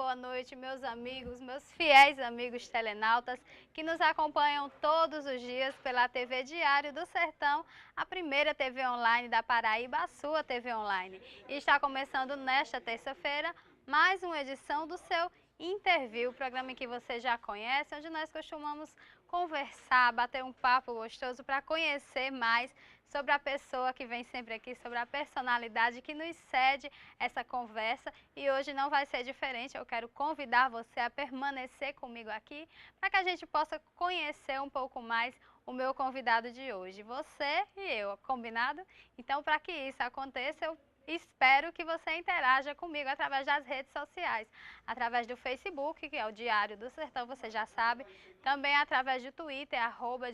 boa noite, meus amigos, meus fiéis amigos telenautas que nos acompanham todos os dias pela TV Diário do Sertão, a primeira TV online da Paraíba, a sua TV online. E está começando nesta terça-feira mais uma edição do seu Interview, programa em que você já conhece, onde nós costumamos conversar, bater um papo gostoso para conhecer mais sobre a pessoa que vem sempre aqui, sobre a personalidade que nos cede essa conversa. E hoje não vai ser diferente, eu quero convidar você a permanecer comigo aqui para que a gente possa conhecer um pouco mais o meu convidado de hoje, você e eu, combinado? Então, para que isso aconteça, eu espero que você interaja comigo através das redes sociais, através do Facebook, que é o Diário do Sertão, você já sabe, também através do Twitter,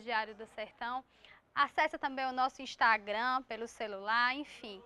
@Diário do Sertão. Acesse também o nosso Instagram pelo celular, enfim,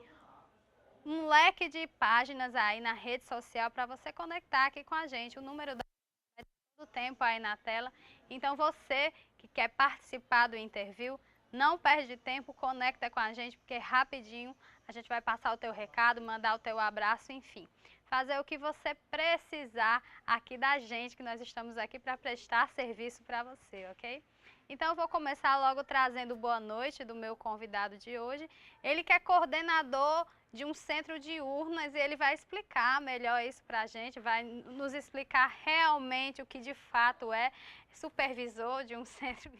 um leque de páginas aí na rede social para você conectar aqui com a gente. O número do tempo aí na tela. Então você que quer participar do interview, não perde tempo, conecta com a gente, porque rapidinho a gente vai passar o teu recado, mandar o teu abraço, enfim. Fazer o que você precisar aqui da gente, que nós estamos aqui para prestar serviço para você, ok? Então eu vou começar logo trazendo boa noite do meu convidado de hoje. Ele que é coordenador de um centro de urnas e ele vai explicar melhor isso para a gente, vai nos explicar realmente o que de fato é supervisor de um centro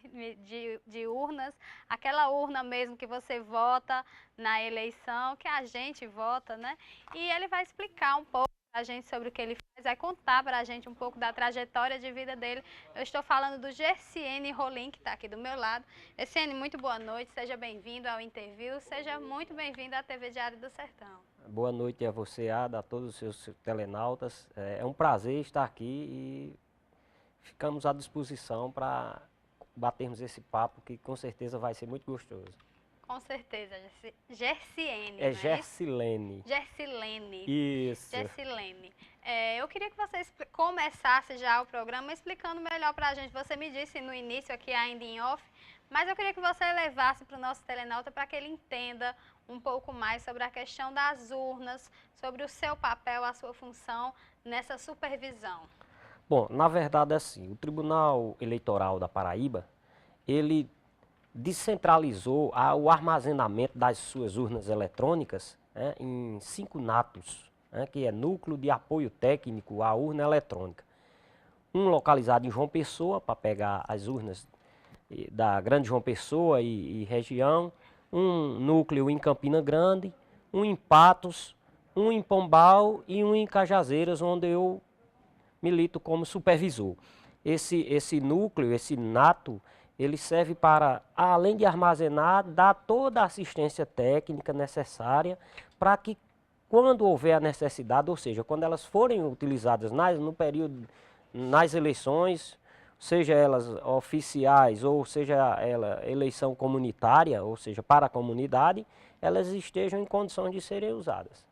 de urnas, aquela urna mesmo que você vota na eleição, que a gente vota, né? E ele vai explicar um pouco a gente sobre o que ele faz, vai contar para a gente um pouco da trajetória de vida dele. Eu estou falando do Gersiene Rolim, que está aqui do meu lado. Gersiene, muito boa noite, seja bem-vindo ao interview, seja muito bem-vindo à TV Diário do Sertão. Boa noite a você, Ada, a todos os seus telenautas. É um prazer estar aqui e ficamos à disposição para batermos esse papo que com certeza vai ser muito gostoso. Com certeza, Gersiene, É não é Gersilene. Gersilene. Isso. Gersilene. Eu queria que você começasse já o programa explicando melhor para a gente. Você me disse no início aqui ainda em off, mas eu queria que você levasse para o nosso telenauta para que ele entenda um pouco mais sobre a questão das urnas, sobre o seu papel, a sua função nessa supervisão. Bom, na verdade é assim, o Tribunal Eleitoral da Paraíba, ele descentralizou o armazenamento das suas urnas eletrônicas, né, em 5 NATOs, né, que é Núcleo de Apoio Técnico à Urna Eletrônica. Um localizado em João Pessoa, para pegar as urnas da Grande João Pessoa e região, um núcleo em Campina Grande, um em Patos, um em Pombal e um em Cajazeiras, onde eu milito como supervisor. Esse núcleo, esse nato, ele serve para, além de armazenar, dar toda a assistência técnica necessária para que, quando houver a necessidade, ou seja, quando elas forem utilizadas no período, nas eleições, seja elas oficiais ou seja ela eleição comunitária, ou seja, para a comunidade, elas estejam em condições de serem usadas.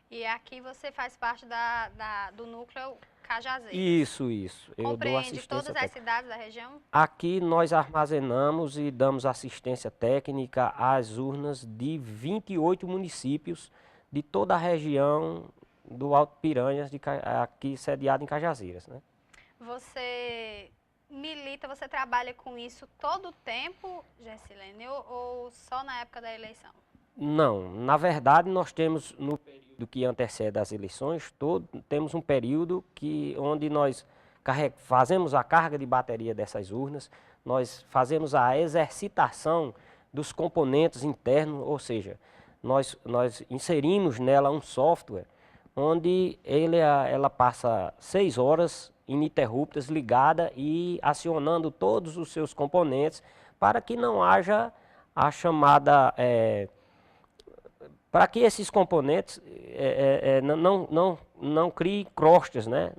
E aqui você faz parte do núcleo Cajazeiras. Isso. Eu dou Compreende assistência todas as técnica. cidades da região? Aqui nós armazenamos e damos assistência técnica às urnas de 28 municípios de toda a região do Alto Piranhas, aqui sediado em Cajazeiras, né? Você milita, você trabalha com isso todo o tempo, Gersilene, ou só na época da eleição? Não, na verdade nós temos no período que antecede as eleições, temos um período onde nós fazemos a carga de bateria dessas urnas, nós fazemos a exercitação dos componentes internos, ou seja, nós inserimos nela um software onde ela passa 6 horas ininterruptas ligada e acionando todos os seus componentes para que não haja a chamada... para que esses componentes não criem crostas, né?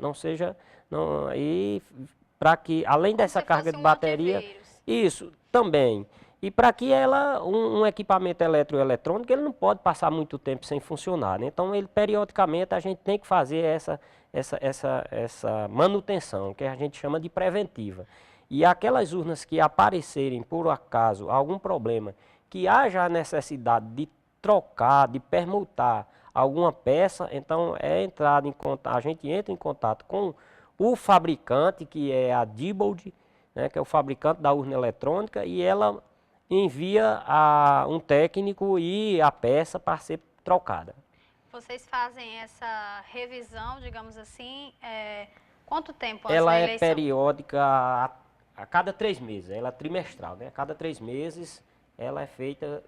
E para que, além dessa carga de bateria, isso também. E para que um equipamento eletroeletrônico, ele não pode passar muito tempo sem funcionar, né? Então, periodicamente, a gente tem que fazer essa manutenção, que a gente chama de preventiva. E aquelas urnas que aparecerem, por acaso, algum problema, que haja a necessidade de trocar, de permutar alguma peça, então a gente entra em contato com o fabricante, que é a Diebold, né, que é o fabricante da urna eletrônica, e ela envia um técnico e a peça para ser trocada. Vocês fazem essa revisão, digamos assim, quanto tempo antes Ela da é eleição? periódica a cada 3 meses, ela é trimestral, né? A cada 3 meses ela é feita,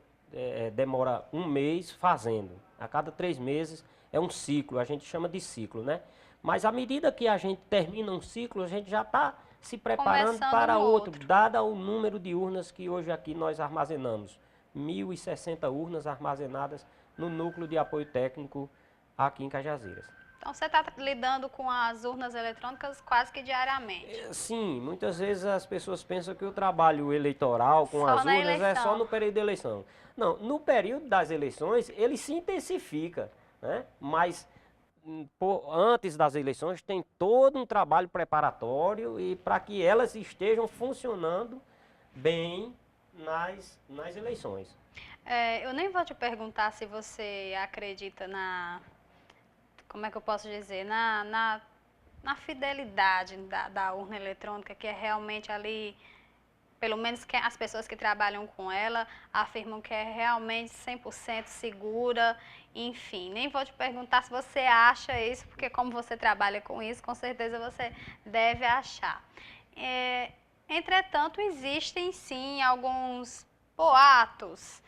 demora um mês fazendo. A cada 3 meses é um ciclo, a gente chama de ciclo, né? Mas à medida que a gente termina um ciclo, a gente já está se preparando Começando para no outro, outro. dada o número de urnas que hoje aqui nós armazenamos. 1.060 urnas armazenadas no núcleo de apoio técnico aqui em Cajazeiras. Então você está lidando com as urnas eletrônicas quase que diariamente. Sim, muitas vezes as pessoas pensam que o trabalho eleitoral com Só as na urnas é só eleição. no período de eleição. Não, no período das eleições ele se intensifica, né? Mas antes das eleições tem todo um trabalho preparatório e para que elas estejam funcionando bem nas eleições. Eu nem vou te perguntar se você acredita como é que eu posso dizer, na fidelidade da urna eletrônica, que é realmente ali, pelo menos que as pessoas que trabalham com ela afirmam que é realmente 100% segura, enfim. Nem vou te perguntar se você acha isso, porque como você trabalha com isso, com certeza você deve achar. Entretanto, existem sim alguns boatos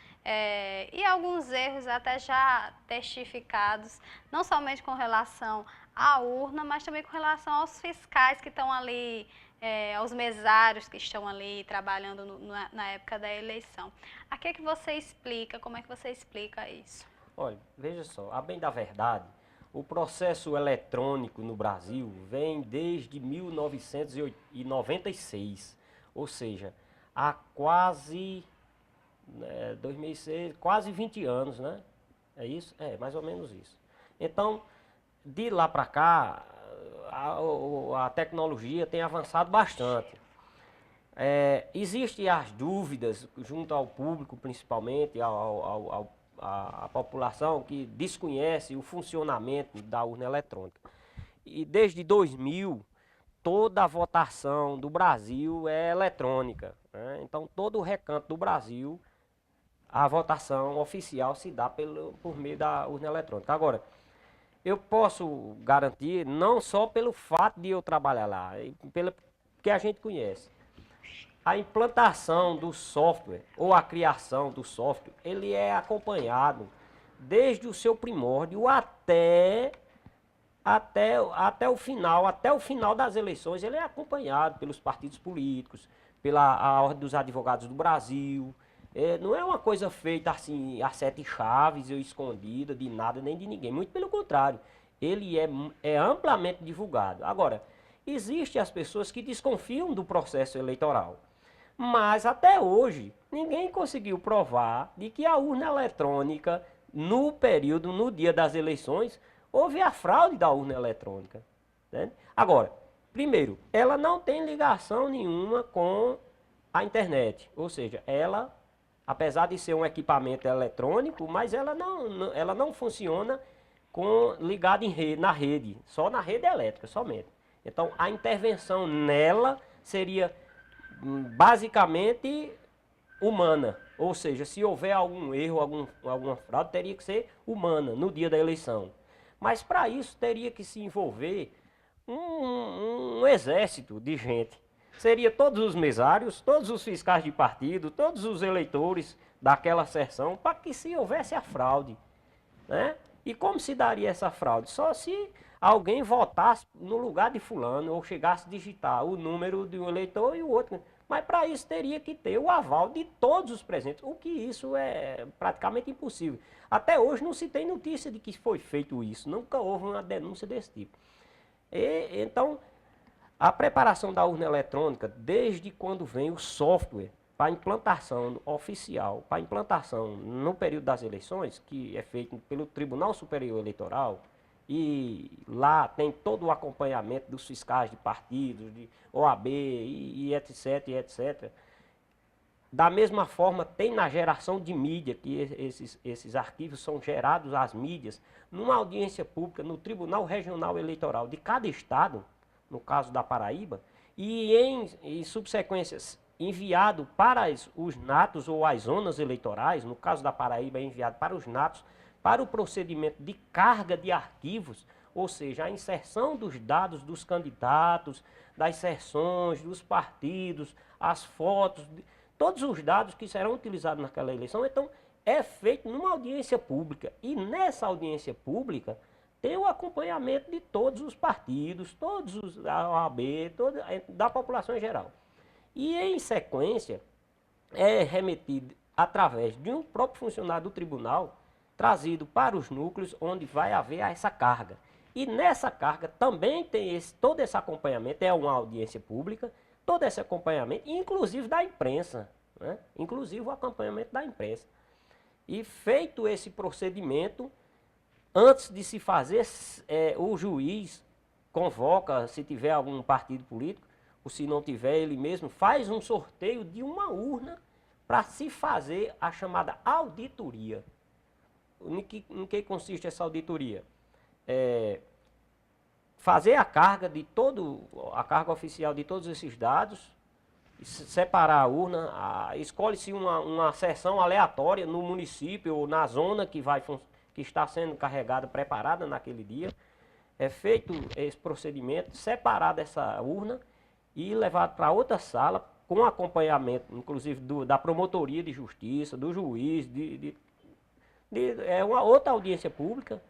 e alguns erros até já testificados, não somente com relação à urna, mas também com relação aos fiscais que estão ali, aos mesários que estão ali trabalhando na época da eleição. A que é que você explica, como é que você explica isso? Olha, veja só, a bem da verdade, o processo eletrônico no Brasil vem desde 1996, ou seja, há quase 2006, quase 20 anos, né? É isso? É, mais ou menos isso. Então, de lá para cá, a tecnologia tem avançado bastante. Existem as dúvidas junto ao público, principalmente à população que desconhece o funcionamento da urna eletrônica. E desde 2000, toda a votação do Brasil é eletrônica, né? Então, todo o recanto do Brasil, a votação oficial se dá por meio da urna eletrônica. Agora, eu posso garantir, não só pelo fato de eu trabalhar lá, pelo que a gente conhece. A implantação do software ou a criação do software, ele é acompanhado desde o seu primórdio até o final das eleições. Ele é acompanhado pelos partidos políticos, pela Ordem dos Advogados do Brasil. Não é uma coisa feita assim a 7 chaves ou escondida de nada nem de ninguém. Muito pelo contrário, ele é amplamente divulgado. Agora, existem as pessoas que desconfiam do processo eleitoral. Mas até hoje, ninguém conseguiu provar de que a urna eletrônica, no dia das eleições, houve a fraude da urna eletrônica. Né? Agora, primeiro, ela não tem ligação nenhuma com a internet. Ou seja, ela, apesar de ser um equipamento eletrônico, mas ela não funciona ligada na rede, só na rede elétrica, somente. Então, a intervenção nela seria basicamente humana. Ou seja, se houver algum erro, alguma fraude, teria que ser humana no dia da eleição. Mas para isso teria que se envolver um exército de gente. Seria todos os mesários, todos os fiscais de partido, todos os eleitores daquela sessão, para que se houvesse a fraude. Né? E como se daria essa fraude? Só se alguém votasse no lugar de fulano ou chegasse a digitar o número de um eleitor e o outro. Mas para isso teria que ter o aval de todos os presentes, o que isso é praticamente impossível. Até hoje não se tem notícia de que foi feito isso, nunca houve uma denúncia desse tipo. Então, a preparação da urna eletrônica, desde quando vem o software para implantação oficial, para implantação no período das eleições, que é feito pelo Tribunal Superior Eleitoral, e lá tem todo o acompanhamento dos fiscais de partidos, de OAB e etc, etc. Da mesma forma, tem na geração de mídia, que esses arquivos são gerados às mídias, numa audiência pública no Tribunal Regional Eleitoral de cada estado, no caso da Paraíba, e em subsequências enviado para os natos ou as zonas eleitorais, no caso da Paraíba é enviado para os natos, para o procedimento de carga de arquivos, ou seja, a inserção dos dados dos candidatos, das seções, dos partidos, as fotos, todos os dados que serão utilizados naquela eleição. Então, é feito numa audiência pública. E nessa audiência pública tem o acompanhamento de todos os partidos, todos os a OAB, da população em geral. E em sequência, é remetido através de um próprio funcionário do tribunal, trazido para os núcleos onde vai haver essa carga. E nessa carga também tem todo esse acompanhamento, é uma audiência pública, todo esse acompanhamento, inclusive da imprensa, né? Inclusive o acompanhamento da imprensa. E feito esse procedimento, antes de se fazer, o juiz convoca, se tiver algum partido político, ou se não tiver, ele mesmo faz um sorteio de uma urna para se fazer a chamada auditoria. Em que consiste essa auditoria? Fazer a carga a carga oficial de todos esses dados, separar a urna, escolhe-se uma seção aleatória no município ou na zona que está sendo carregada, preparada naquele dia. É feito esse procedimento, separada essa urna e levado para outra sala, com acompanhamento, inclusive da promotoria de justiça, do juiz, uma outra audiência pública,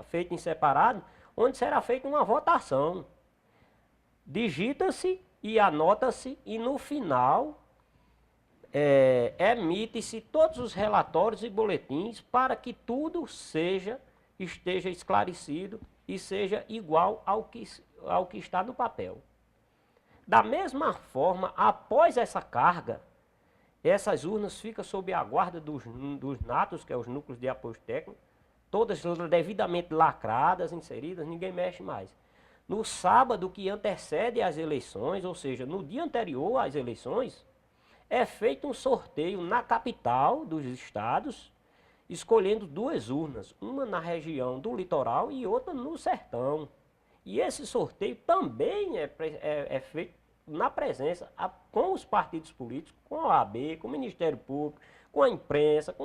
feita em separado, onde será feita uma votação. Digita-se e anota-se, e no final emite-se todos os relatórios e boletins para que tudo esteja esclarecido e seja igual ao que está no papel. Da mesma forma, após essa carga, essas urnas ficam sob a guarda dos natos, que é os núcleos de apoio técnico, todas devidamente lacradas, inseridas, ninguém mexe mais. No sábado que antecede as eleições, ou seja, no dia anterior às eleições, é feito um sorteio na capital dos estados, escolhendo duas urnas, uma na região do litoral e outra no sertão. E esse sorteio também é feito na presença com os partidos políticos, com a OAB, com o Ministério Público, com a imprensa,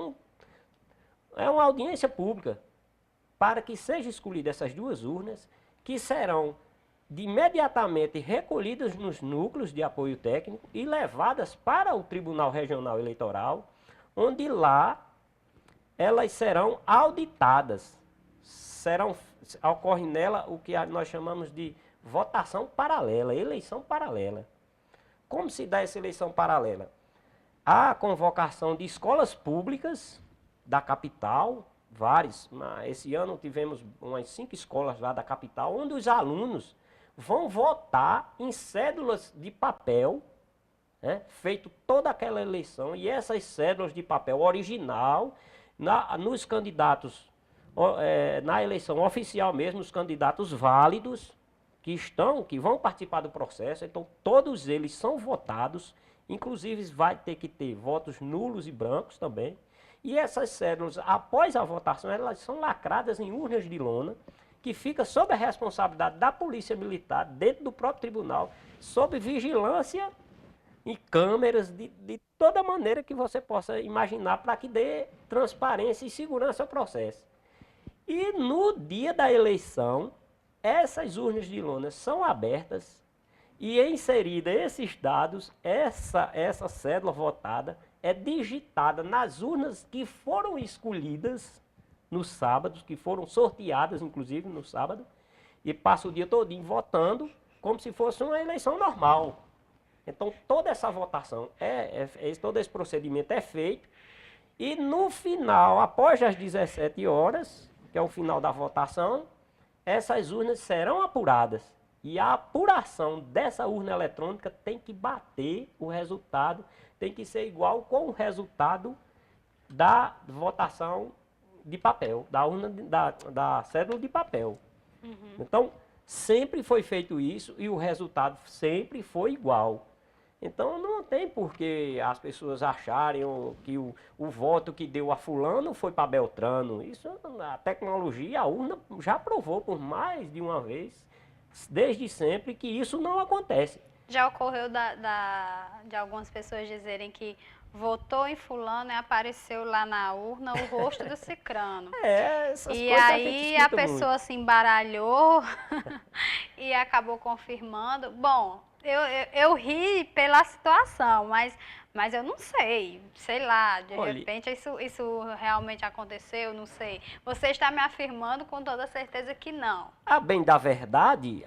é uma audiência pública para que sejam escolhidas essas duas urnas, que serão imediatamente recolhidas nos núcleos de apoio técnico e levadas para o Tribunal Regional Eleitoral, onde lá elas serão auditadas. Ocorre nela o que nós chamamos de votação paralela, eleição paralela. Como se dá essa eleição paralela? Há convocação de escolas públicas da capital, várias. Esse ano tivemos umas 5 escolas lá da capital, onde os alunos vão votar em cédulas de papel, né, feito toda aquela eleição, e essas cédulas de papel original, nos candidatos, na eleição oficial mesmo, os candidatos válidos, que vão participar do processo, então todos eles são votados, inclusive vai ter que ter votos nulos e brancos também, e essas cédulas, após a votação, elas são lacradas em urnas de lona, que fica sob a responsabilidade da Polícia Militar, dentro do próprio tribunal, sob vigilância e câmeras de toda maneira que você possa imaginar, para que dê transparência e segurança ao processo. E no dia da eleição, essas urnas de lona são abertas e inserida esses dados, essa cédula votada é digitada nas urnas que foram escolhidas no sábado, que foram sorteadas inclusive no sábado, e passa o dia todinho votando como se fosse uma eleição normal. Então toda essa votação, todo esse procedimento é feito, e no final, após as 17 horas, que é o final da votação, essas urnas serão apuradas. E a apuração dessa urna eletrônica tem que bater o resultado, tem que ser igual com o resultado da votação de papel, da urna da cédula de papel. Então, sempre foi feito isso e o resultado sempre foi igual. Então não tem por que as pessoas acharem que o voto que deu a fulano foi para Beltrano. Isso, a tecnologia, a urna já provou por mais de uma vez, desde sempre, que isso não acontece. Já ocorreu de algumas pessoas dizerem que votou em fulano e apareceu lá na urna o rosto do cicrano. Essas E coisas a gente aí a escuta pessoa muito. se embaralhou e acabou confirmando. Bom, eu ri pela situação, mas eu não sei lá, de Olha, repente isso realmente aconteceu, não sei. Você está me afirmando com toda certeza que não. a bem da verdade,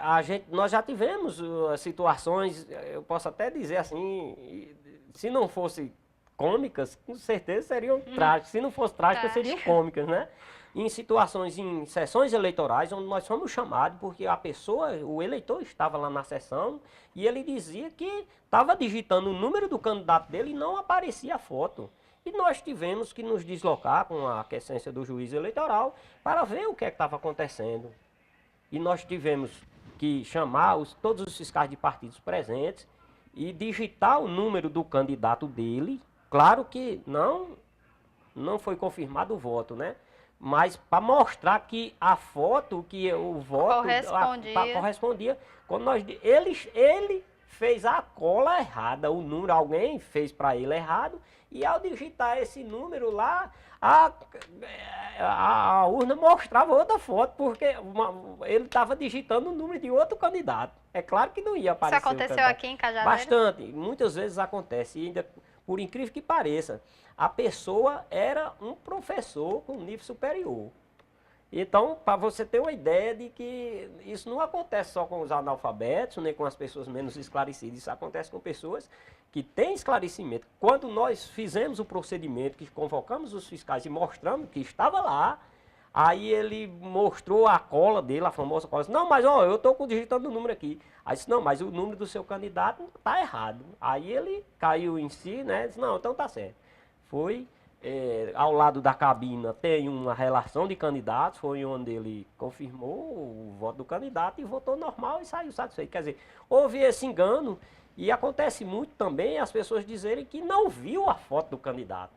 nós já tivemos situações, eu posso até dizer assim, se não fosse cômicas, com certeza seriam trágicas. Se não fosse trágicas, seriam Trágica. cômicas, né? Em situações, em sessões eleitorais, onde nós fomos chamados, porque a pessoa, o eleitor estava lá na sessão e ele dizia que estava digitando o número do candidato dele e não aparecia a foto. E nós tivemos que nos deslocar com a aquiescência do juiz eleitoral para ver o que estava acontecendo. E nós tivemos que chamar todos os fiscais de partidos presentes e digitar o número do candidato dele. Claro que não foi confirmado o voto, né? Mas para mostrar que a foto, que o voto correspondia, quando ele fez a cola errada, o número, alguém fez para ele errado, e ao digitar esse número lá, a urna mostrava outra foto, porque ele estava digitando o número de outro candidato. É claro que não ia aparecer. Isso aconteceu aqui em Cajazeiras? Bastante, muitas vezes acontece, e ainda, por incrível que pareça, a pessoa era um professor com nível superior. Então, para você ter uma ideia de que isso não acontece só com os analfabetos, nem com as pessoas menos esclarecidas, isso acontece com pessoas que têm esclarecimento. Quando nós fizemos o procedimento, que convocamos os fiscais e mostramos que estava lá, aí ele mostrou a cola dele, a famosa cola. Não, mas ó, eu estou digitando o número aqui. Aí disse, não, mas o número do seu candidato está errado. Aí ele caiu em si, né? Disse, não, então tá certo. Foi ao lado da cabina tem uma relação de candidatos, foi onde ele confirmou o voto do candidato e votou normal e saiu satisfeito. Quer dizer, houve esse engano e acontece muito também as pessoas dizerem que não viu a foto do candidato.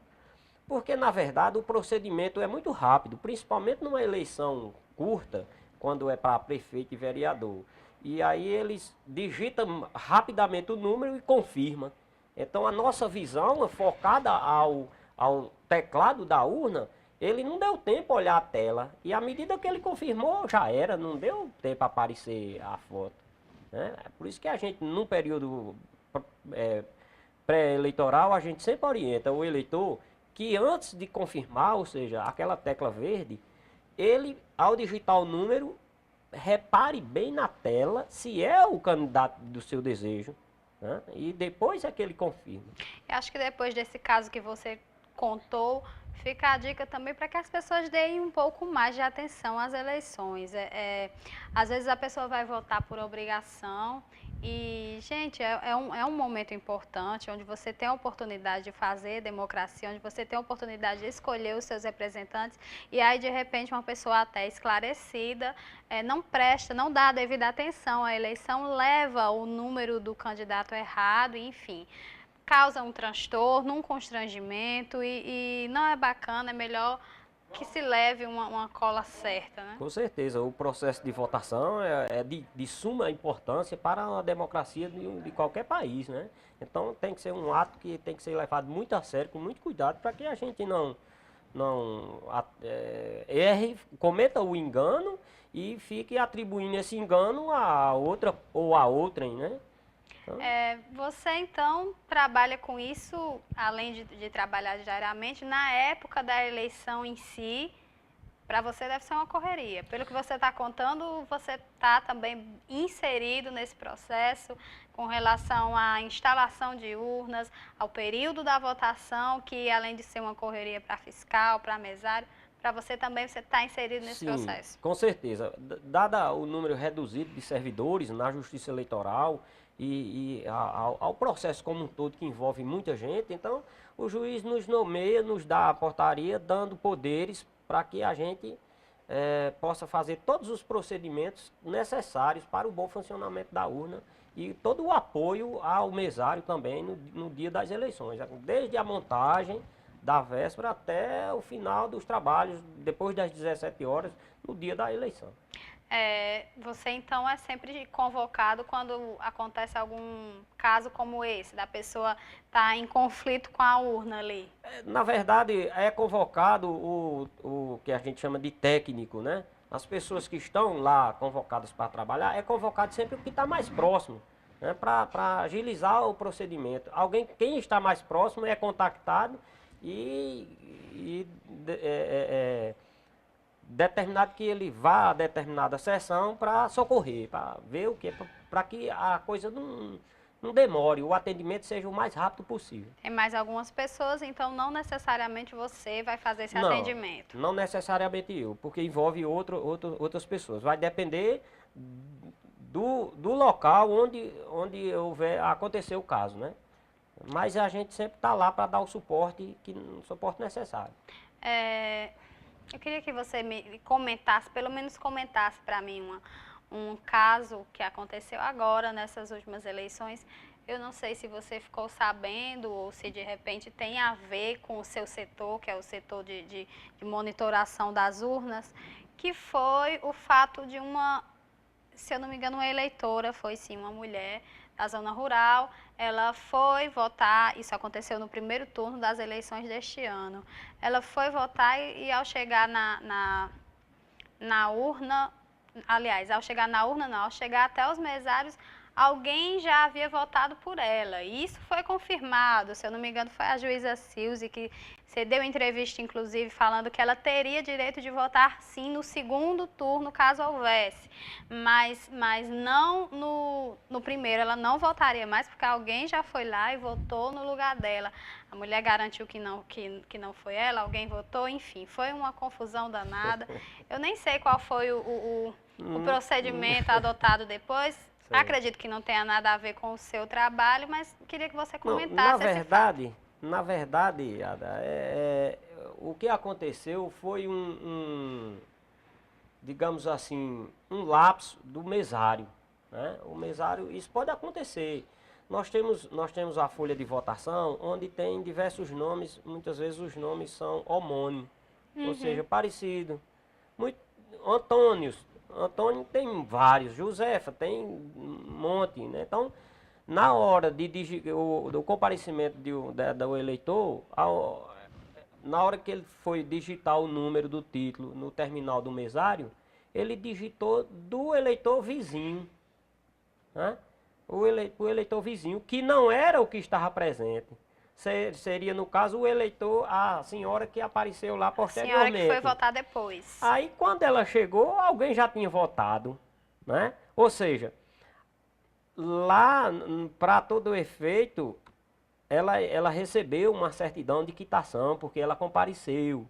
Porque, na verdade, o procedimento é muito rápido, principalmente numa eleição curta, quando é para prefeito e vereador. E aí eles digitam rapidamente o número e confirmam. Então, a nossa visão é focada ao teclado da urna, ele não deu tempo a olhar a tela. E à medida que ele confirmou, já era, não deu tempo a aparecer a foto. Né? É por isso que a gente, num período pré-eleitoral, a gente sempre orienta o eleitor que antes de confirmar, ou seja, aquela tecla verde, ele, ao digitar o número, repare bem na tela se é o candidato do seu desejo. Né? E depois é que ele confirma. Eu acho que depois desse caso que você contou, fica a dica também para que as pessoas deem um pouco mais de atenção às eleições. Às vezes a pessoa vai votar por obrigação e, gente, é um momento importante onde você tem a oportunidade de fazer democracia, onde você tem a oportunidade de escolher os seus representantes e aí, de repente, uma pessoa até esclarecida não presta, não dá a devida atenção à eleição, leva o número do candidato errado, enfim. Causa um transtorno, um constrangimento e não é bacana, é melhor que se leve uma cola certa, né? Com certeza, o processo de votação é de suma importância para a democracia de qualquer país, né? Então tem que ser um ato que tem que ser levado muito a sério, com muito cuidado, para que a gente não erre, cometa o engano e fique atribuindo esse engano a outra ou a outrem, né? Você então trabalha com isso, além de trabalhar diariamente, na época da eleição em si, para você deve ser uma correria. Pelo que você está contando, você está também inserido nesse processo com relação à instalação de urnas, ao período da votação, que além de ser uma correria para fiscal, para mesário, para você também você está inserido nesse processo. Sim, com certeza. Dada o número reduzido de servidores na Justiça Eleitoral e ao processo como um todo que envolve muita gente, então o juiz nos nomeia, nos dá a portaria, dando poderes para que a gente possa fazer todos os procedimentos necessários para o bom funcionamento da urna e todo o apoio ao mesário também no dia das eleições, desde a montagem da véspera até o final dos trabalhos, depois das 17 horas, no dia da eleição. Você então é sempre convocado quando acontece algum caso como esse, da pessoa estar em conflito com a urna ali? Na verdade, é convocado o que a gente chama de técnico, né? As pessoas que estão lá convocadas para trabalhar, é convocado sempre o que está mais próximo, né? Para agilizar o procedimento. Quem está mais próximo é contactado e determinado que ele vá a determinada sessão para socorrer, para ver o que, para que a coisa não demore, o atendimento seja o mais rápido possível. Tem mais algumas pessoas, então não necessariamente você vai fazer esse Não, atendimento. não necessariamente eu, porque envolve outras pessoas. Vai depender do local onde aconteceu o caso, né? Mas a gente sempre está lá para dar o suporte necessário. Eu queria que você me comentasse, pelo menos comentasse para mim um caso que aconteceu agora, nessas últimas eleições. Eu não sei se você ficou sabendo ou se de repente tem a ver com o seu setor, que é o setor de monitoração das urnas, que foi o fato de se eu não me engano, uma eleitora, foi sim uma mulher da zona rural, ela foi votar, isso aconteceu no primeiro turno das eleições deste ano. Ela foi votar e ao chegar na urna, aliás, ao chegar na urna não, ao chegar até os mesários, alguém já havia votado por ela. E isso foi confirmado, se eu não me engano, foi a juíza Silze que cedeu entrevista, inclusive, falando que ela teria direito de votar sim no segundo turno, caso houvesse. Mas não no primeiro, ela não votaria mais, porque alguém já foi lá e votou no lugar dela. A mulher garantiu que não foi ela, alguém votou, enfim, foi uma confusão danada. Eu nem sei qual foi o procedimento adotado depois. Sei. Acredito que não tenha nada a ver com o seu trabalho, mas queria que você Não, comentasse esse fato. na verdade, Ada, o que aconteceu foi digamos assim, um lapso do mesário, né? O mesário, isso pode acontecer. Nós temos a folha de votação, onde tem diversos nomes, muitas vezes os nomes são homônimos, ou seja, parecido. Muito, Antônio tem vários, Josefa tem um monte, né? Então, na hora do comparecimento do eleitor, na hora que ele foi digitar o número do título no terminal do mesário, ele digitou do eleitor vizinho, né? O eleitor vizinho, que não era o que estava presente. Seria, no caso, o eleitor, a senhora que apareceu lá posteriormente. A senhora que foi votar depois. Aí, quando ela chegou, alguém já tinha votado, né? Ou seja, lá, para todo efeito, ela recebeu uma certidão de quitação, porque ela compareceu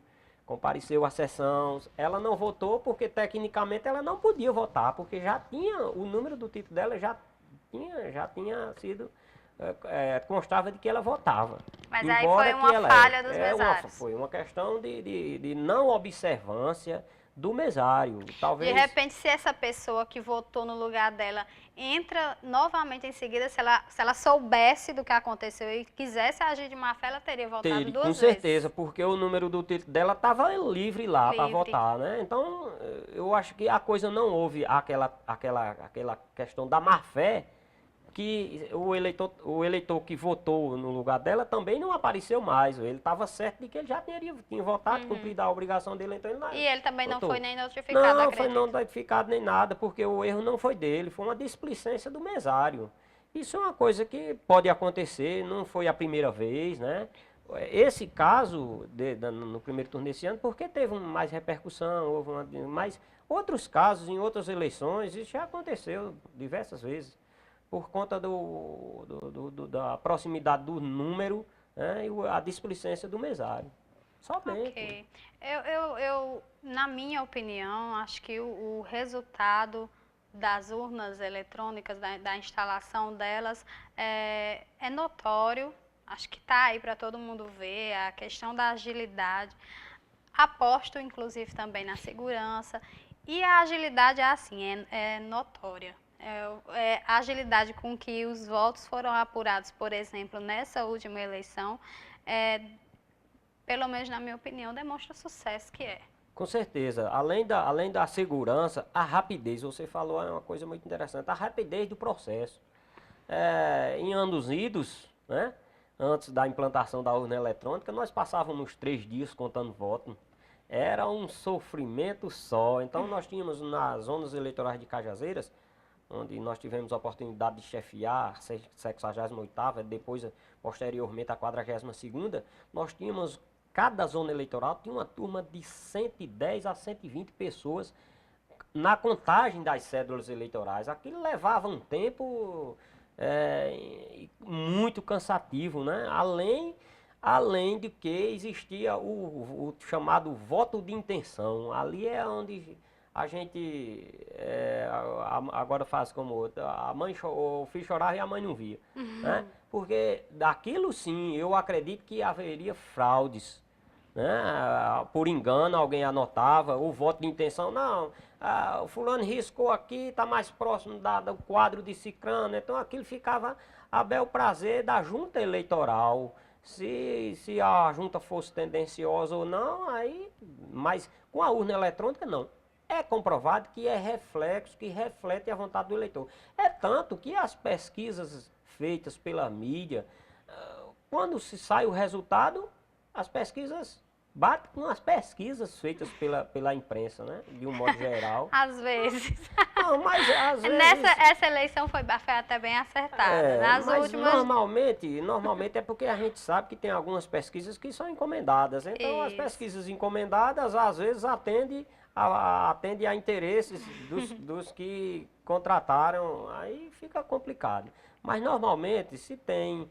à sessão. Ela não votou porque, tecnicamente, ela não podia votar, porque já tinha, o número do título dela já tinha sido, constava de que ela votava. Mas aí foi uma falha dos mesários. Foi uma questão de não observância do mesário. Talvez... De repente, se essa pessoa que votou no lugar dela entra novamente em seguida, se ela soubesse do que aconteceu e quisesse agir de má fé, ela teria votado duas vezes. Com certeza, porque o número do título dela estava livre lá para votar, né? Então, eu acho que a coisa não houve aquela questão da má fé, que o eleitor que votou no lugar dela também não apareceu mais. Ele estava certo de que ele já tinha votado, cumprido a obrigação dele, então ele não. E ele também votou. não foi nem notificado, Não foi notificado nem nada, porque o erro não foi dele, foi uma displicência do mesário. Isso é uma coisa que pode acontecer, não foi a primeira vez, né? Esse caso, no primeiro turno desse ano, porque teve mais repercussão, mas outros casos em outras eleições, isso já aconteceu diversas vezes, por conta da proximidade do número, né, e a displicência do mesário. Somente. Ok. Na minha opinião, acho que o resultado das urnas eletrônicas, da instalação delas, é notório. Acho que está aí para todo mundo ver, a questão da agilidade. Aposto, inclusive, também na segurança. E a agilidade é assim, é notória. A agilidade com que os votos foram apurados, por exemplo, nessa última eleição, pelo menos na minha opinião, demonstra o sucesso que é. Com certeza. Além da segurança, a rapidez, você falou, é uma coisa muito interessante, a rapidez do processo. Em anos idos, né, antes da implantação da urna eletrônica, nós passávamos 3 dias contando votos. Era um sofrimento só. Então nós tínhamos nas zonas eleitorais de Cajazeiras, onde nós tivemos a oportunidade de chefiar a 68ª, depois, posteriormente, a 42ª, nós tínhamos, cada zona eleitoral tinha uma turma de 110 a 120 pessoas na contagem das cédulas eleitorais. Aquilo levava um tempo muito cansativo, né? Além de que existia o chamado voto de intenção. Ali é onde a gente agora faz como outra. O filho chorava e a mãe não via. Né? Porque daquilo sim, eu acredito que haveria fraudes. Né? Por engano, alguém anotava o voto de intenção. Não, o fulano riscou aqui, está mais próximo do quadro de cicrano. Então aquilo ficava a bel prazer da junta eleitoral. Se a junta fosse tendenciosa ou não, aí, mas com a urna eletrônica não. É comprovado que é reflexo, que reflete a vontade do eleitor. É tanto que as pesquisas feitas pela mídia, quando se sai o resultado, as pesquisas batem com as pesquisas feitas pela imprensa, né? De um modo geral. Às vezes. Não, mas às vezes... Essa eleição foi até bem acertada. Nas mas últimas... normalmente é porque a gente sabe que tem algumas pesquisas que são encomendadas. Então, as pesquisas encomendadas, às vezes, atendem a interesses dos que contrataram, aí fica complicado. Mas, normalmente, se tem...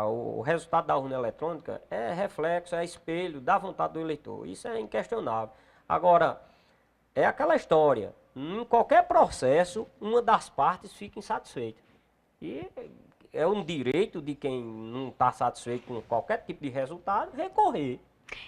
o resultado da urna eletrônica é reflexo, é espelho da vontade do eleitor. Isso é inquestionável. Agora, é aquela história. Em qualquer processo, uma das partes fica insatisfeita. E é um direito de quem não está satisfeito com qualquer tipo de resultado recorrer.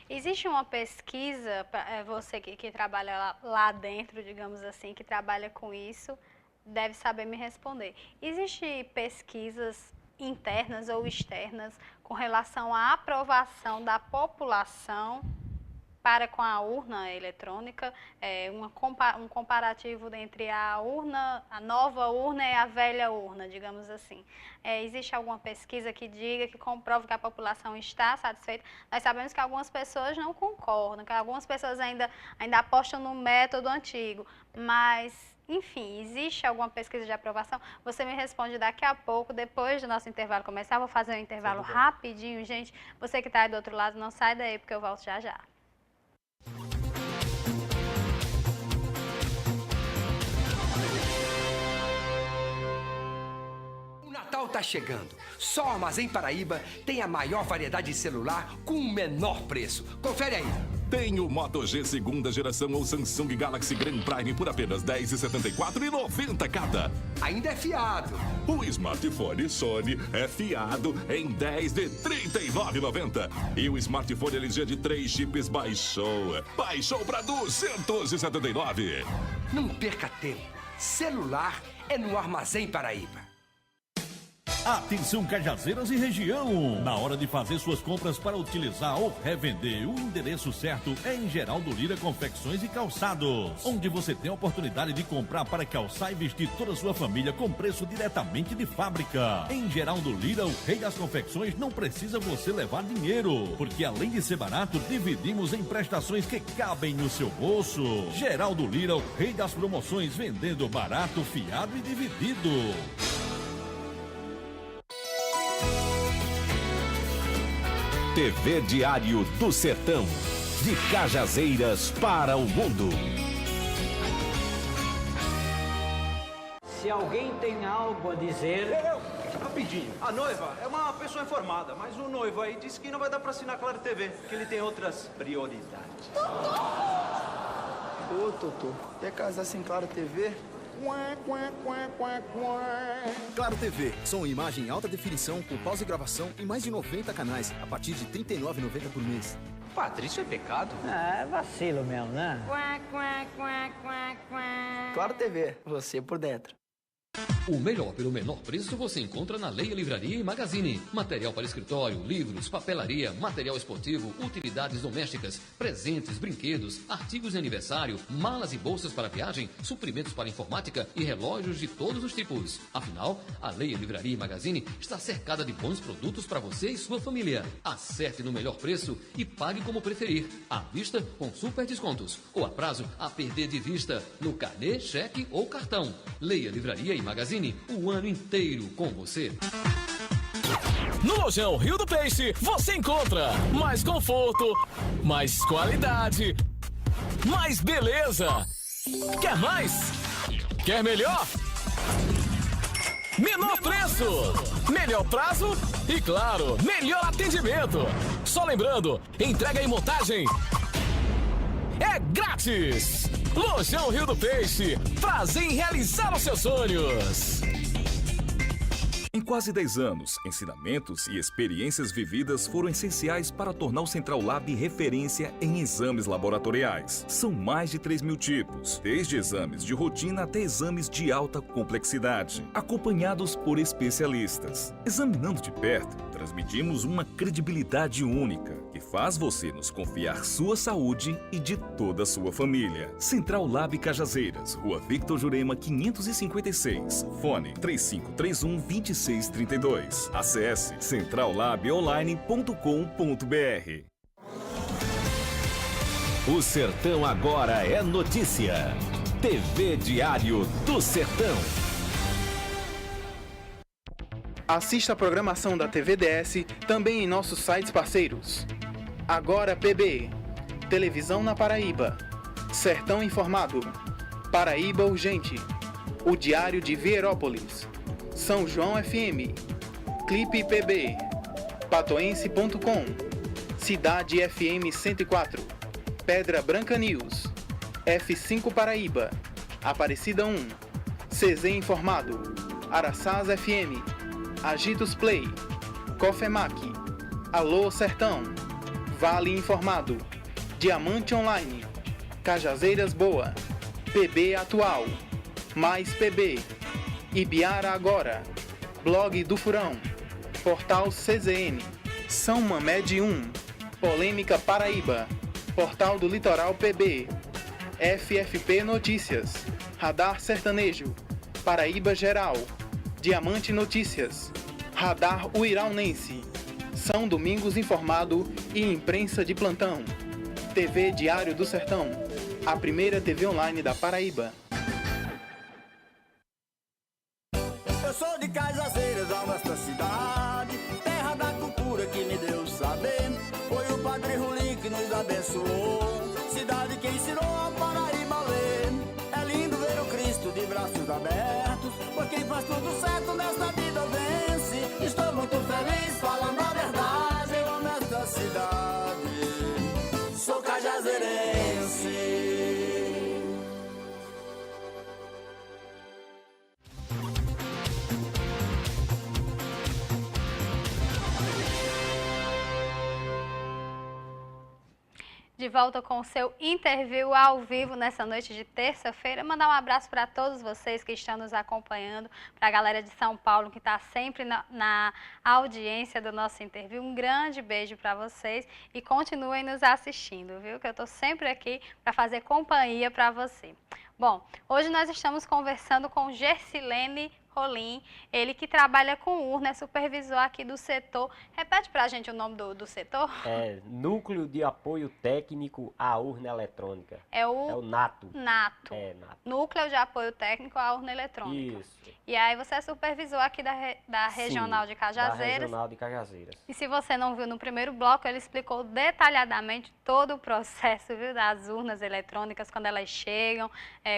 Existe uma pesquisa, você que trabalha lá dentro, digamos assim, que trabalha com isso, deve saber me responder. Existem pesquisas internas ou externas com relação à aprovação da população para com a urna eletrônica, um comparativo entre a nova urna e a velha urna, digamos assim. Existe alguma pesquisa que diga, que comprove que a população está satisfeita? Nós sabemos que algumas pessoas não concordam, que algumas pessoas ainda apostam no método antigo, mas... Enfim, existe alguma pesquisa de aprovação? Você me responde daqui a pouco, depois do nosso intervalo começar. Vou fazer um intervalo rapidinho, gente. Você que está aí do outro lado, não sai daí, porque eu volto já já. O Natal tá chegando. Só o Armazém Paraíba tem a maior variedade de celular com o menor preço. Confere aí. Tem o Moto G segunda geração ou Samsung Galaxy Grand Prime por apenas R$ 10,74,90 cada. Ainda é fiado. O smartphone Sony é fiado em 10 de R$ 39,90. E o smartphone LG de 3 chips baixou para R$ 279. Não perca tempo. Celular é no Armazém Paraíba. Atenção, Cajazeiras e região! Na hora de fazer suas compras para utilizar ou revender, o endereço certo é em Geraldo Lira Confecções e Calçados, onde você tem a oportunidade de comprar para calçar e vestir toda a sua família com preço diretamente de fábrica. Em Geraldo Lira, o rei das confecções, não precisa você levar dinheiro, porque além de ser barato, dividimos em prestações que cabem no seu bolso. Geraldo Lira, o rei das promoções, vendendo barato, fiado e dividido. TV Diário do Sertão, de Cajazeiras para o mundo. Se alguém tem algo a dizer... Rapidinho, a noiva é uma pessoa informada, mas o noivo aí disse que não vai dar pra assinar Claro TV, que ele tem outras prioridades. Ô, Totô, quer casar sem Claro TV? Claro TV, som e imagem em alta definição, com pausa e gravação em mais de 90 canais, a partir de R$ 39,90 por mês. Patrício é pecado? É vacilo mesmo, né? Claro TV, você por dentro. O melhor pelo menor preço você encontra na Leia Livraria e Magazine. Material para escritório, livros, papelaria, material esportivo, utilidades domésticas, presentes, brinquedos, artigos de aniversário, malas e bolsas para viagem, suprimentos para informática e relógios de todos os tipos. Afinal, a Leia Livraria e Magazine está cercada de bons produtos para você e sua família. Acerte no melhor preço e pague como preferir. À vista, com super descontos. Ou a prazo, a perder de vista, no carnê, cheque ou cartão. Leia Livraria e Magazine, o ano inteiro com você. No Lojão Rio do Peixe, você encontra mais conforto, mais qualidade, mais beleza. Quer mais? Quer melhor? Menor preço, melhor prazo e, claro, melhor atendimento. Só lembrando, entrega e montagem é grátis. Lojão Rio do Peixe, prazer em realizar os seus sonhos. Em quase 10 anos, ensinamentos e experiências vividas foram essenciais para tornar o Central Lab referência em exames laboratoriais. São mais de 3.000 tipos, desde exames de rotina até exames de alta complexidade, acompanhados por especialistas. Examinando de perto, transmitimos uma credibilidade única, que faz você nos confiar sua saúde e de toda a sua família. Central Lab Cajazeiras, Rua Victor Jurema 556, fone 3531-2632. Acesse centrallabonline.com.br. O Sertão agora é notícia. TV Diário do Sertão. Assista a programação da TVDS também em nossos sites parceiros. Agora PB, Televisão na Paraíba, Sertão Informado, Paraíba Urgente, O Diário de Vierópolis, São João FM, Clipe PB, Patoense.com, Cidade FM 104, Pedra Branca News, F5 Paraíba, Aparecida 1, CZ Informado, Araçás FM, Agitos Play, Cofemac, Alô Sertão, Vale Informado, Diamante Online, Cajazeiras Boa, PB Atual, Mais PB, Ibiara Agora, Blog do Furão, Portal CZN, São Mamed 1, Polêmica Paraíba, Portal do Litoral PB, FFP Notícias, Radar Sertanejo, Paraíba Geral, Diamante Notícias, Radar Uiraunense, São Domingos Informado e Imprensa de Plantão, TV Diário do Sertão, a primeira TV online da Paraíba. Eu sou de Cajazeiras, a nossa cidade, terra da cultura que me deu saber. Foi o Padre Rulim que nos abençoou, cidade que ensinou a Paraíba a ler. É lindo ver o Cristo de braços abertos, por quem faz tudo certo nesta vida vence. Estou muito feliz falando a verdade, eu amo esta cidade, sou cajazeirense. De volta com o seu interview ao vivo nessa noite de terça-feira. Mandar um abraço para todos vocês que estão nos acompanhando, para a galera de São Paulo que está sempre na audiência do nosso interview. Um grande beijo para vocês e continuem nos assistindo, viu? Que eu estou sempre aqui para fazer companhia para você. Bom, hoje nós estamos conversando com Gersilene Rolim, ele que trabalha com urna, é supervisor aqui do setor. Repete pra gente o nome do setor. É Núcleo de Apoio Técnico à Urna Eletrônica. É o NATO. NATO. É, NATO. Núcleo de Apoio Técnico à Urna Eletrônica. Isso. E aí você é supervisor aqui da Regional de Cajazeiras. Da Regional de Cajazeiras. E se você não viu no primeiro bloco, ele explicou detalhadamente todo o processo, viu, das urnas eletrônicas, quando elas chegam,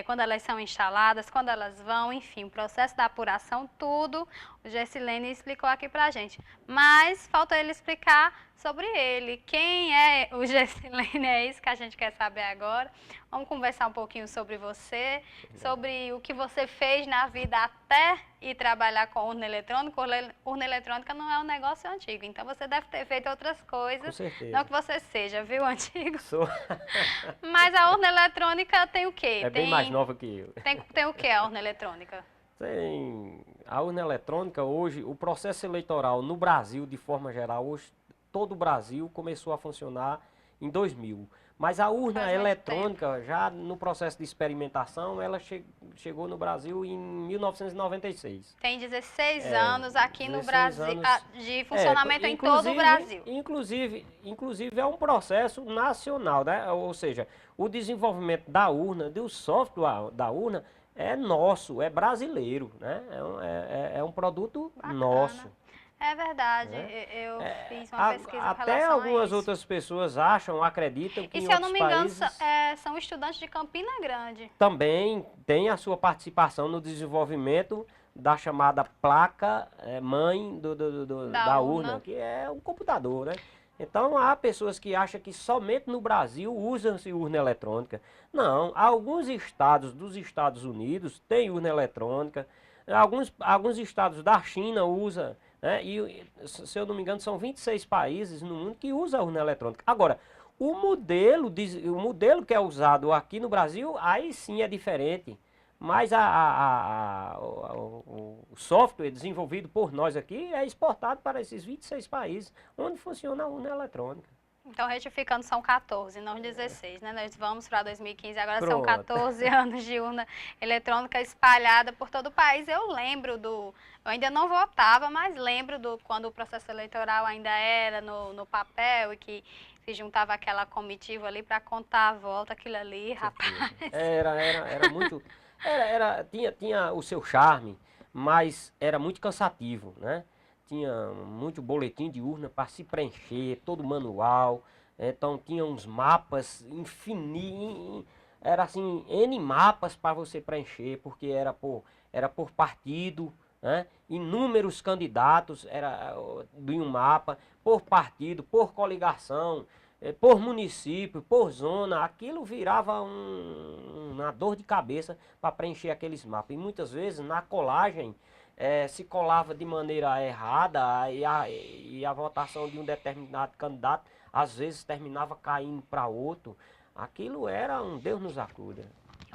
quando elas são instaladas, quando elas vão, enfim, o processo da apuração configuração, tudo. O Gessilene explicou aqui pra gente. Mas falta ele explicar sobre ele. Quem é o Gessilene? É isso que a gente quer saber agora. Vamos conversar um pouquinho sobre você, sobre o que você fez na vida até ir trabalhar com urna eletrônica. Urna eletrônica não é um negócio antigo, então você deve ter feito outras coisas. Com certeza. Não que você seja, viu, antigo? Sou. Mas a urna eletrônica tem o quê? É bem mais nova que eu. Tem o quê a urna eletrônica? Tem a urna eletrônica hoje, o processo eleitoral no Brasil, de forma geral, hoje todo o Brasil começou a funcionar em 2000. Mas a urna eletrônica, já no processo de experimentação, ela chegou no Brasil em 1996. Tem 16 anos aqui no Brasil, de funcionamento em inclusive, todo o Brasil. Inclusive é um processo nacional, né? Ou seja, o desenvolvimento da urna, do software da urna, é nosso, é brasileiro, né? É um produto nosso. É verdade, eu fiz uma pesquisa em até relação algumas a isso. outras pessoas acham, acreditam que E em se eu não outros me engano, países são estudantes de Campina Grande. também tem a sua participação no desenvolvimento da chamada placa mãe da urna, que é um computador, né? Então há pessoas que acham que somente no Brasil usa-se urna eletrônica. Não, alguns estados dos Estados Unidos têm urna eletrônica, alguns estados da China usam, né? E, se eu não me engano, são 26 países no mundo que usam a urna eletrônica. Agora, o modelo que é usado aqui no Brasil, aí sim é diferente. Mas o software desenvolvido por nós aqui é exportado para esses 26 países, onde funciona a urna eletrônica. Então, retificando, são 14, não 16, né? Nós vamos para 2015, agora são Pronto. 14 anos de urna eletrônica espalhada por todo o país. Eu ainda não votava, mas lembro quando o processo eleitoral ainda era no papel e que se juntava aquela comitiva ali para contar a volta, aquilo ali, rapaz. Era muito... tinha o seu charme, mas era muito cansativo, né? Tinha muito boletim de urna para se preencher, todo manual, então tinha uns mapas infinitos, era assim, N mapas para você preencher, porque era por partido, né? Inúmeros candidatos era de um mapa, por partido, por coligação, por município, por zona, aquilo virava uma dor de cabeça para preencher aqueles mapas. E muitas vezes na colagem se colava de maneira errada e a votação de um determinado candidato às vezes terminava caindo para outro. Aquilo era um Deus nos acuda.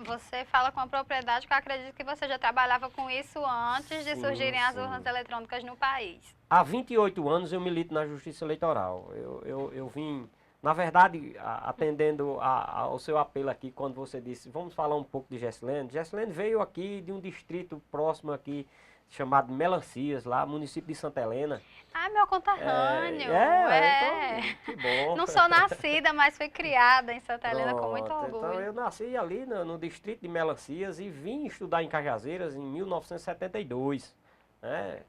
Você fala com a propriedade que eu acredito que você já trabalhava com isso antes de surgirem as urnas eletrônicas no país. Há 28 anos eu milito na Justiça Eleitoral. Eu vim, na verdade, atendendo ao seu apelo aqui, quando você disse, vamos falar um pouco de Gessilene. Gessilene veio aqui de um distrito próximo aqui, chamado Melancias, lá, município de Santa Helena. Ah, meu conterrâneo. Então, que bom. Não sou nascida, mas fui criada em Santa Helena com muito orgulho. Então eu nasci ali no distrito de Melancias e vim estudar em Cajazeiras em 1972, né?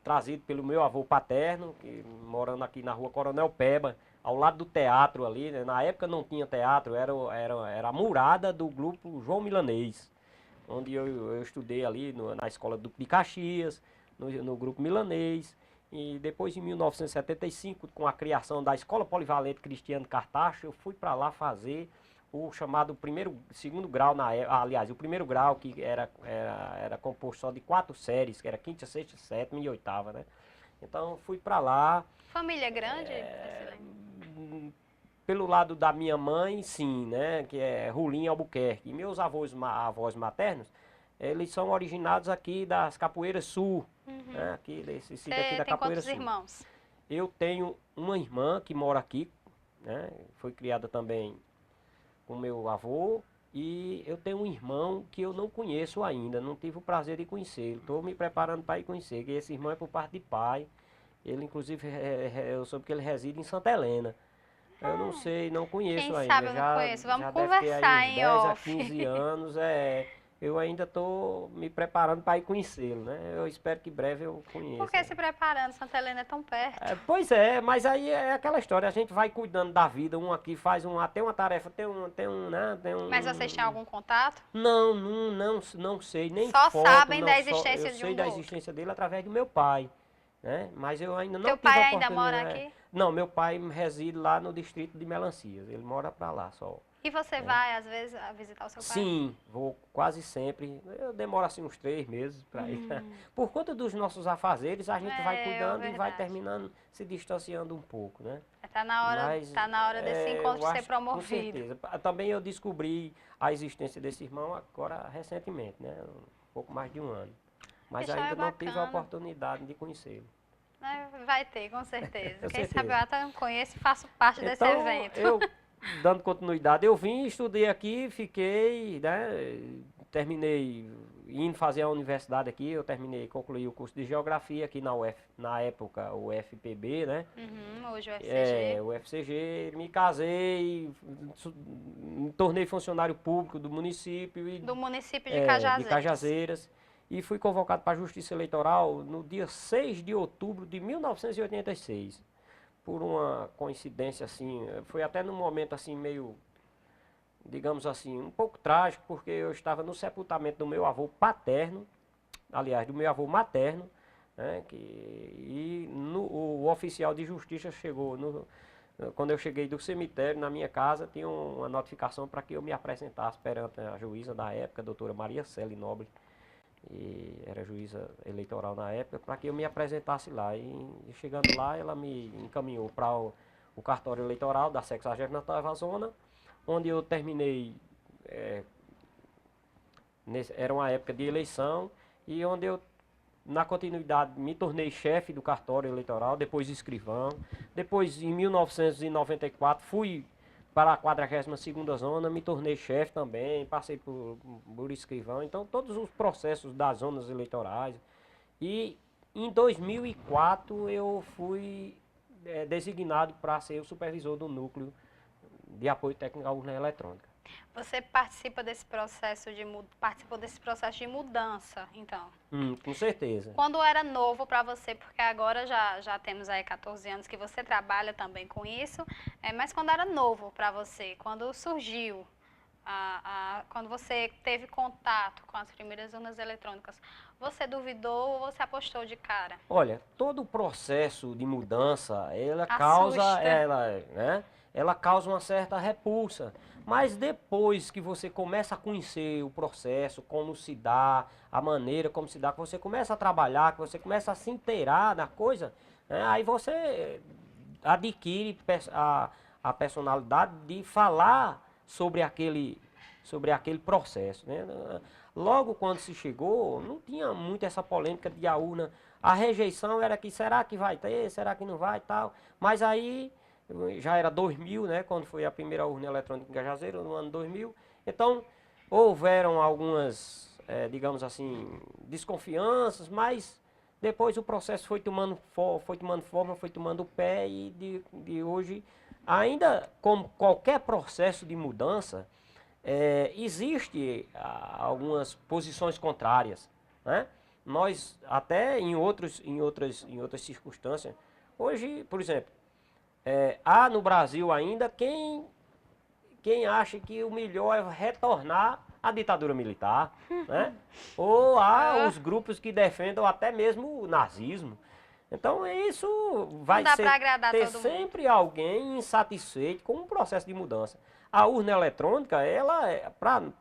Trazido pelo meu avô paterno, que morando aqui na rua Coronel Peba, ao lado do teatro ali, né? Na época não tinha teatro, era a murada do grupo João Milanês, onde eu estudei ali na escola Duque de Caxias, no grupo Milanês, e depois em 1975, com a criação da Escola Polivalente Cristiano Cartacho, eu fui para lá fazer o chamado segundo grau, aliás, o primeiro grau, que era composto só de 4 séries, que era 5ª, 6ª, 7ª e 8ª, né? Então fui para lá. Família grande? Pelo lado da minha mãe, sim, né? Que é Rulim Albuquerque. E meus avós maternos, eles são originados aqui das Capoeiras Sul. Né? Aqui, desse sítio aqui da Capoeira Sul. Tem quantos irmãos? Eu tenho uma irmã que mora aqui, né? Foi criada também com meu avô. E eu tenho um irmão que eu não conheço ainda, não tive o prazer de conhecer. Estou me preparando para ir conhecer, que esse irmão é por parte de pai. Ele, inclusive, eu soube que ele reside em Santa Helena. Eu não sei, não conheço ainda. Quem sabe eu não conheço. Vamos conversar em 10 off. a 15 anos. eu ainda estou me preparando para ir conhecê-lo, né? Eu espero que breve eu conheça. Por que se preparando? Santa Helena é tão perto. Pois é, mas aí é aquela história, a gente vai cuidando da vida, um aqui faz tem uma tarefa, né? Mas vocês têm algum contato? Não sei, nem só foto, sabem não, da existência eu de um sei da do outro. existência dele através do meu pai, né? Mas eu ainda não Teu tive pai a ainda mora oportunidade. aqui? Não, meu pai reside lá no distrito de Melancias, ele mora para lá só. E você vai, às vezes, a visitar o seu pai? Sim, vou quase sempre. Eu demoro assim uns 3 meses para ir. Por conta dos nossos afazeres, a gente vai cuidando e vai terminando se distanciando um pouco, né? Tá na hora desse encontro ser promovido. Com certeza. Também eu descobri a existência desse irmão agora recentemente, né? Um pouco mais de um ano. Mas ainda não tive a oportunidade de conhecê-lo. Vai ter, com certeza. Quem certeza. sabe eu até conheço e faço parte desse evento. Dando continuidade, eu vim, estudei aqui, fiquei, né, terminei indo fazer a universidade aqui, concluí o curso de Geografia aqui na época, o FPB, né? Hoje o UFCG. O UFCG, me casei, me tornei funcionário público do município. Do município de Cajazeiras. De Cajazeiras. E fui convocado para a Justiça Eleitoral no dia 6 de outubro de 1986. Por uma coincidência assim, foi até num momento assim meio, digamos assim, um pouco trágico, porque eu estava no sepultamento do meu avô paterno, aliás, do meu avô materno, né, o oficial de justiça chegou, quando eu cheguei do cemitério, na minha casa, tinha uma notificação para que eu me apresentasse perante a juíza da época, a doutora Maria Celi Nobre, e era juíza eleitoral na época, para que eu me apresentasse lá. E chegando lá, ela me encaminhou para o cartório eleitoral da 68ª Zona, onde eu terminei, era uma época de eleição, e onde eu, na continuidade, me tornei chefe do cartório eleitoral, depois escrivão. Depois, em 1994, fui para a 42ª Zona, me tornei chefe também, passei por escrivão, então todos os processos das zonas eleitorais. E em 2004 eu fui designado para ser o supervisor do núcleo de apoio técnico à urna eletrônica. Você participa desse processo participou desse processo de mudança, então? Com certeza. Quando era novo para você, porque agora já temos aí 14 anos que você trabalha também com isso, mas quando era novo para você, quando surgiu, quando você teve contato com as primeiras urnas eletrônicas, você duvidou ou você apostou de cara? Olha, todo o processo de mudança, ela causa uma certa repulsa. Mas depois que você começa a conhecer o processo, como se dá, a maneira como se dá, que você começa a trabalhar, que você começa a se inteirar da coisa, né, aí você adquire a personalidade de falar sobre aquele processo, né? Logo quando se chegou, não tinha muito essa polêmica de a urna. A rejeição era que será que vai ter, será que não vai e tal. Mas aí já era 2000, né, quando foi a primeira urna eletrônica em Cajazeiras, no ano 2000. Então, houveram algumas, digamos assim, desconfianças, mas depois o processo foi tomando forma, foi tomando pé e de hoje, ainda como qualquer processo de mudança, existe algumas posições contrárias, né? Nós, até em outras circunstâncias, hoje, por exemplo, há no Brasil ainda quem acha que o melhor é retornar à ditadura militar, né? Ou há os grupos que defendem até mesmo o nazismo. Então isso vai ter sempre alguém insatisfeito com o processo de mudança. A urna eletrônica, ela,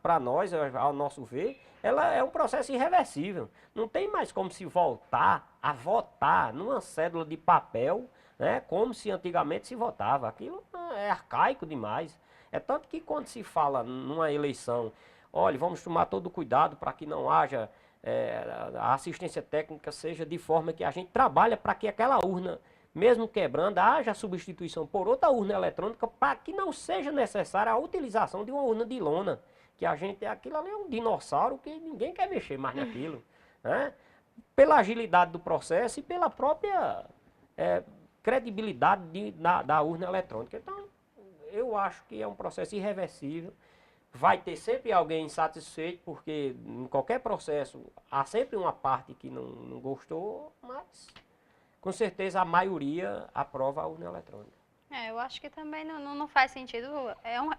para nós, ao nosso ver, ela é um processo irreversível. Não tem mais como se voltar a votar numa cédula de papel, né, como se antigamente se votava. Aquilo é arcaico demais. É tanto que quando se fala numa eleição, olha, vamos tomar todo cuidado para que não haja, a assistência técnica seja de forma que a gente trabalha para que aquela urna, mesmo quebrando, haja substituição por outra urna eletrônica para que não seja necessária a utilização de uma urna de lona. Que aquilo ali é um dinossauro que ninguém quer mexer mais naquilo, né? Pela agilidade do processo e pela própria credibilidade da urna eletrônica. Então, eu acho que é um processo irreversível. vai ter sempre alguém insatisfeito, porque em qualquer processo há sempre uma parte que não gostou, mas com certeza a maioria aprova a urna eletrônica. Eu acho que também não faz sentido,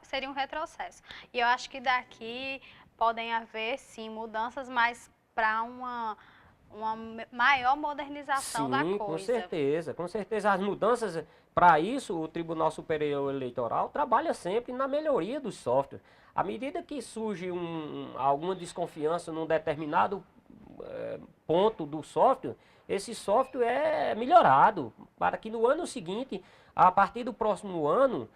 seria um retrocesso. E eu acho que daqui podem haver, sim, mudanças, mas para uma maior modernização da coisa. Com certeza. As mudanças, para isso, o Tribunal Superior Eleitoral trabalha sempre na melhoria dos softwares. À medida que surge alguma desconfiança num determinado ponto do software, esse software é melhorado, para que no ano seguinte, a partir do próximo ano,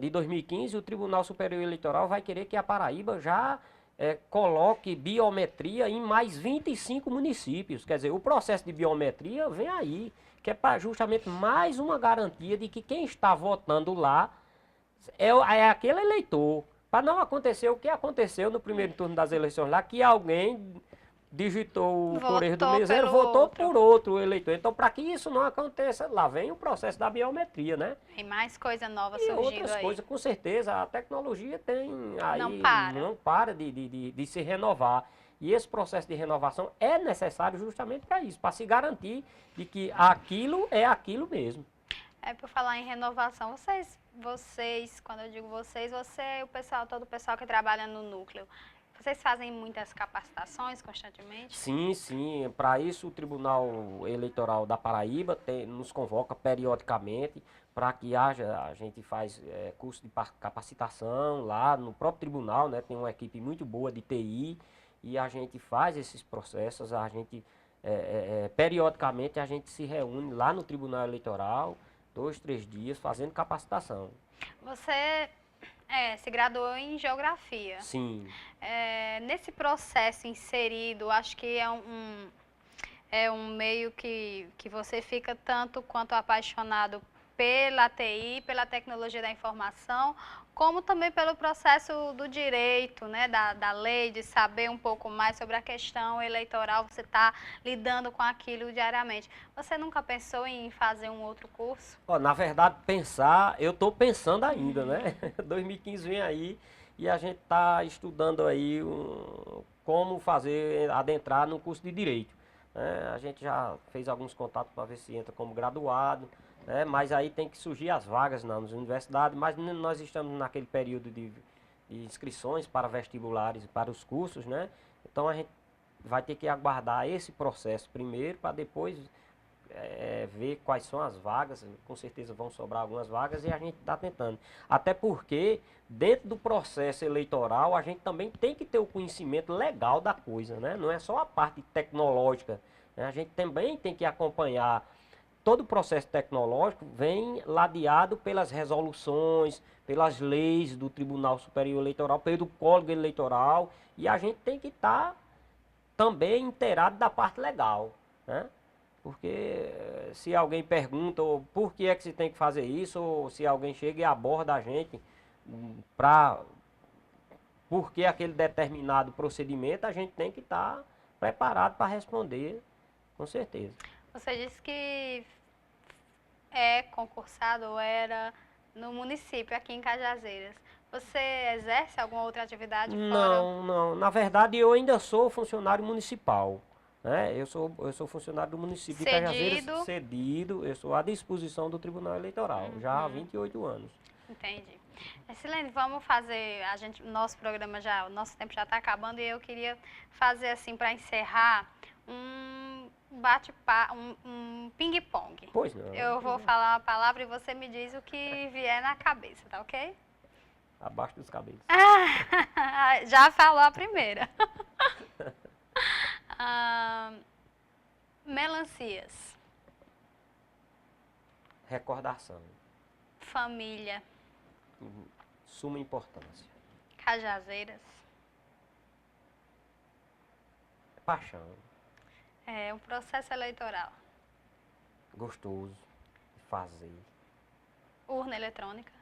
de 2015, o Tribunal Superior Eleitoral vai querer que a Paraíba já coloque biometria em mais 25 municípios. Quer dizer, o processo de biometria vem aí, que é para justamente mais uma garantia de que quem está votando lá é aquele eleitor. Para não acontecer o que aconteceu no primeiro turno das eleições lá, que alguém digitou o Correio do Miseiro, votou por outro eleitor. Então, para que isso não aconteça, lá vem o processo da biometria, né? Tem mais coisa nova e surgindo outras aí. coisas, com certeza. A tecnologia tem aí, não para de se renovar. E esse processo de renovação é necessário justamente para isso, para se garantir de que aquilo é aquilo mesmo. Por falar em renovação, vocês, quando eu digo vocês, todo o pessoal que trabalha no núcleo, vocês fazem muitas capacitações constantemente? Sim. Para isso o Tribunal Eleitoral da Paraíba nos convoca periodicamente para que a gente faz curso de capacitação lá no próprio tribunal, né? Tem uma equipe muito boa de TI e a gente faz esses processos, periodicamente a gente se reúne lá no Tribunal Eleitoral, 2, 3 dias, fazendo capacitação. Você se graduou em Geografia. Sim. Nesse processo inserido, acho que é um meio que você fica tanto quanto apaixonado pela TI, pela tecnologia da informação, como também pelo processo do direito, né, da lei, de saber um pouco mais sobre a questão eleitoral, você está lidando com aquilo diariamente. Você nunca pensou em fazer um outro curso? Na verdade, eu estou pensando ainda, né? 2015 vem aí e a gente está estudando aí como adentrar no curso de Direito. A gente já fez alguns contatos para ver se entra como graduado, mas aí tem que surgir as vagas nas universidades, mas nós estamos naquele período de inscrições para vestibulares, para os cursos, né? Então a gente vai ter que aguardar esse processo primeiro, para depois ver quais são as vagas. Com certeza vão sobrar algumas vagas e a gente está tentando. Até porque dentro do processo eleitoral a gente também tem que ter o conhecimento legal da coisa, né? Não é só a parte tecnológica, né? A gente também tem que acompanhar. Todo o processo tecnológico vem ladeado pelas resoluções, pelas leis do Tribunal Superior Eleitoral, pelo Código Eleitoral, e a gente tem que estar também inteirado da parte legal, né? Porque se alguém pergunta por que é que se tem que fazer isso, ou se alguém chega e aborda a gente por que aquele determinado procedimento, a gente tem que estar preparado para responder, com certeza. Você disse que é concursado ou era no município, aqui em Cajazeiras. Você exerce alguma outra atividade fora? Não. Na verdade, eu ainda sou funcionário municipal. Eu sou funcionário do município de Cajazeiras, cedido. Eu sou à disposição do Tribunal Eleitoral, já há 28 anos. Entendi. Silene, vamos fazer, nosso tempo já está acabando e eu queria fazer assim, para encerrar, um bate-papo, um ping-pong. Pois não. Eu vou falar uma palavra e você me diz o que vier na cabeça, tá ok? Abaixo dos cabelos. Já falou a primeira. Melancias. Recordação. Família. Suma importância. Cajazeiras. Paixão. Um processo eleitoral. Gostoso de fazer. Urna eletrônica.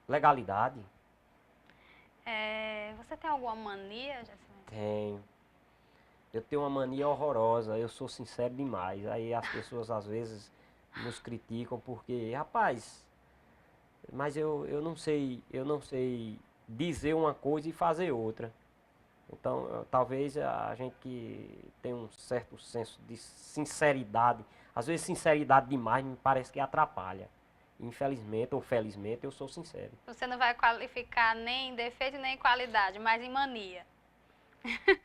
Legalidade. Você tem alguma mania, Jasmine? Tenho. Eu tenho uma mania horrorosa, eu sou sincero demais. Aí as pessoas às vezes nos criticam porque, rapaz, mas eu não sei dizer uma coisa e fazer outra. Então, talvez a gente que tem um certo senso de sinceridade, às vezes sinceridade demais me parece que atrapalha. Infelizmente ou felizmente eu sou sincero. Você não vai qualificar nem em defeito nem em qualidade, mas em mania.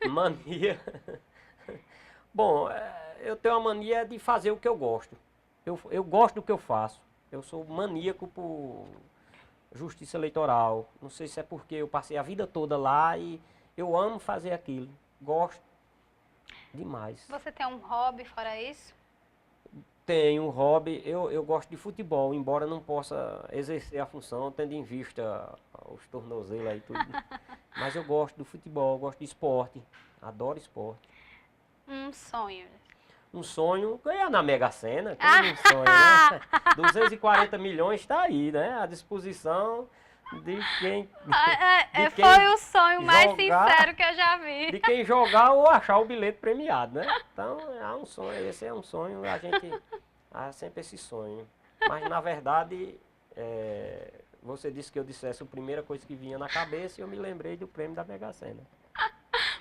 Mania? Bom, eu tenho a mania de fazer o que eu gosto. Eu gosto do que eu faço. Eu sou maníaco por justiça eleitoral. Não sei se é porque eu passei a vida toda lá e eu amo fazer aquilo. Gosto demais. Você tem um hobby fora isso? Tenho um hobby. Eu gosto de futebol, embora não possa exercer a função, tendo em vista os tornozelos aí e tudo. Mas eu gosto do futebol, gosto de esporte. Adoro esporte. Um sonho. Um sonho ganhar na Mega Sena. Quem não sonha, né? 240 milhões está aí, né? À disposição de quem... Foi o sonho mais sincero que eu já vi. De quem jogar ou achar o bilhete premiado, né? Então, é um sonho, esse é um sonho, a gente há sempre esse sonho. Mas, na verdade, você disse que eu dissesse a primeira coisa que vinha na cabeça e eu me lembrei do prêmio da Mega Sena.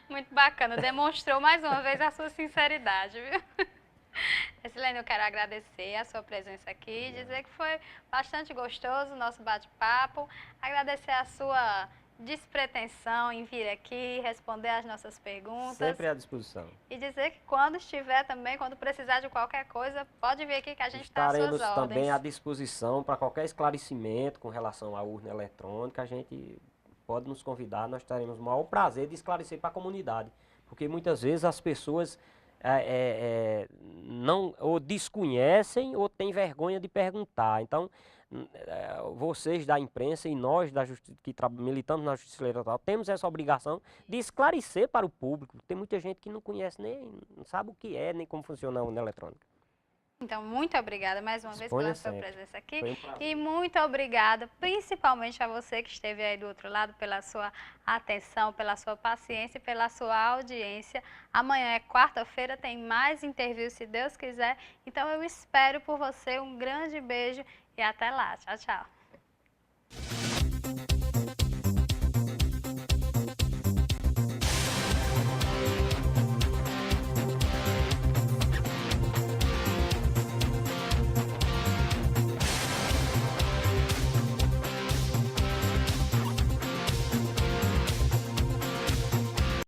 Muito bacana, demonstrou mais uma vez a sua sinceridade, viu? Edsilene, eu quero agradecer a sua presença aqui, dizer que foi bastante gostoso o nosso bate-papo, agradecer a sua despretensão em vir aqui, responder as nossas perguntas. Sempre à disposição. E dizer que quando estiver também, quando precisar de qualquer coisa, pode vir aqui que a gente está às suas ordens. Estaremos também à disposição para qualquer esclarecimento com relação à urna eletrônica, a gente pode nos convidar, nós teremos o maior prazer de esclarecer para a comunidade, porque muitas vezes as pessoas não ou desconhecem ou têm vergonha de perguntar. Então, vocês da imprensa e nós que militamos na Justiça Eleitoral temos essa obrigação de esclarecer para o público. Tem muita gente que não conhece não sabe o que é, nem como funciona a urna eletrônica. Então, muito obrigada mais uma vez pela sua presença aqui. Foi um prazer. E muito obrigada, principalmente a você que esteve aí do outro lado, pela sua atenção, pela sua paciência e pela sua audiência. Amanhã é quarta-feira, tem mais interview, se Deus quiser. Então, eu espero por você. Um grande beijo e até lá. Tchau, tchau.